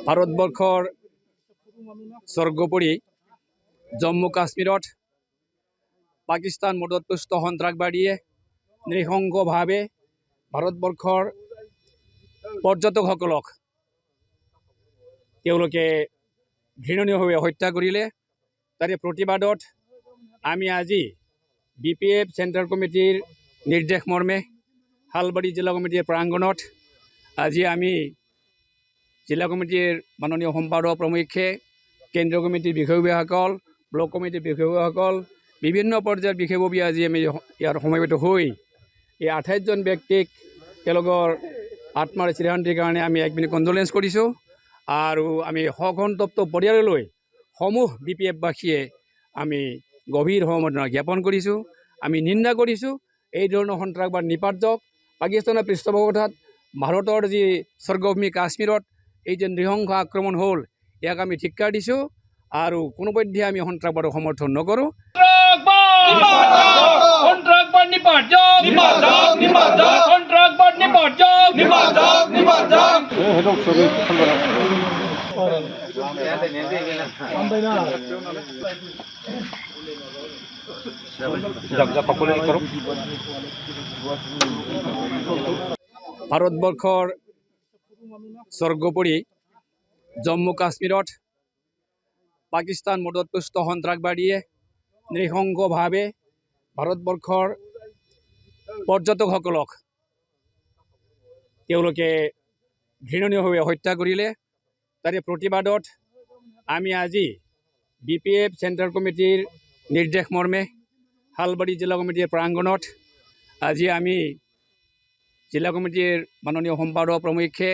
ভাৰতবৰ্ষৰ স্বৰ্গপুৰী জম্মু কাশ্মীৰত পাকিস্তান মদতপুষ্ট সন্ত্ৰাসবাদীয়ে নৃশংসভাৱে ভাৰতবৰ্ষৰ পৰ্যটকসকলক তেওঁলোকে ঘৃণনীয়ভাৱে হত্যা কৰিলে। তাৰে প্ৰতিবাদত আমি আজি BPF চেণ্ট্ৰেল কমিটিৰ নিৰ্দেশ মৰ্মে হালবাৰী জিলা কমিটিৰ প্ৰাংগণত আজি আমি জিলা কমিটিৰ মাননীয় সম্পাদক প্ৰমুখ্যে কেন্দ্ৰীয় কমিটিৰ বিষয়ববীয়াসকল ব্লক কমিটিৰ বিষয়ববীয়াসকল বিভিন্ন পৰ্যায়ৰ বিষয়ববী আজি আমি ইয়াৰ সমবেত হৈ এই 28জন ব্যক্তিক তেওঁলোকৰ আত্মাৰ চিৰশান্তিৰ কাৰণে আমি এক মিনিট কণ্ডোলেঞ্চ কৰিছোঁ আৰু আমি সন্তপ্ত পৰিয়াললৈ সমূহ BPF-বাসীয়ে আমি গভীৰ সমবেদনা জ্ঞাপন কৰিছোঁ। আমি নিন্দা কৰিছোঁ এই ধৰণৰ সন্ত্ৰাসবাদ নিপাত। পাকিস্তানৰ পৃষ্ঠপোষকতাত ভাৰতৰ যি স্বৰ্গভূমি কাশ্মীৰত এই যে নৃশংস আক্ৰমণ হ'ল ইয়াক আমি ধিক্কাৰ দিছোঁ আৰু কোনোপধ্যে আমি সন্ত্ৰাসবাদক সমৰ্থন নকৰোঁ। ভাৰতবৰ্ষৰ স্বৰ্গপুৰী জম্মু কাশ্মীৰত পাকিস্তান মদতপুষ্ট সন্ত্ৰাসবাদীয়ে নৃশংসভাৱে ভাৰতবৰ্ষৰ পৰ্যটকসকলক তেওঁলোকে ঘৃণনীয়ভাৱে হত্যা কৰিলে। তাৰে প্ৰতিবাদত আমি আজি BPF চেণ্ট্ৰেল কমিটিৰ নিৰ্দেশ মৰ্মে হালবাৰী জিলা কমিটিৰ প্ৰাংগণত আজি আমি জিলা কমিটিৰ মাননীয় সম্পাদক প্ৰমুখ্যে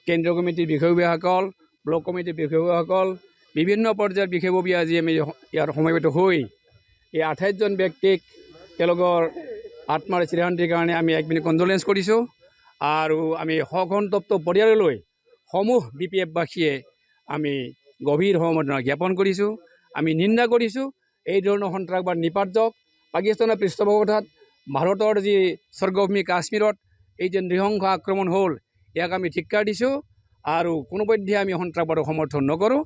কেন্দ্ৰীয় কমিটিৰ বিষয়ববীয়াসকল ব্লক কমিটিৰ বিষয়ববীয়াসকল বিভিন্ন পৰ্যায়ৰ বিষয়ববী আজি আমি ইয়াৰ সমবেত হৈ এই 28জন ব্যক্তিক তেওঁলোকৰ আত্মাৰ চিৰশান্তিৰ কাৰণে আমি এক মিনিট কণ্ডোলেঞ্চ কৰিছোঁ আৰু আমি সন্তপ্ত পৰিয়াললৈ সমূহ BPF-বাসীয়ে আমি গভীৰ সমবেদনা জ্ঞাপন কৰিছোঁ। আমি নিন্দা কৰিছোঁ এই ধৰণৰ সন্ত্ৰাসবাদ নিপাত। পাকিস্তানৰ পৃষ্ঠপোষকতাত ভাৰতৰ যি স্বৰ্গভূমি কাশ্মীৰত এই যে নৃশংস আক্ৰমণ হ'ল ইয়াক আমি ধিক্কাৰ দিছোঁ আৰু কোনোপধ্যে আমি সন্ত্ৰাসবাদক সমৰ্থন নকৰোঁ।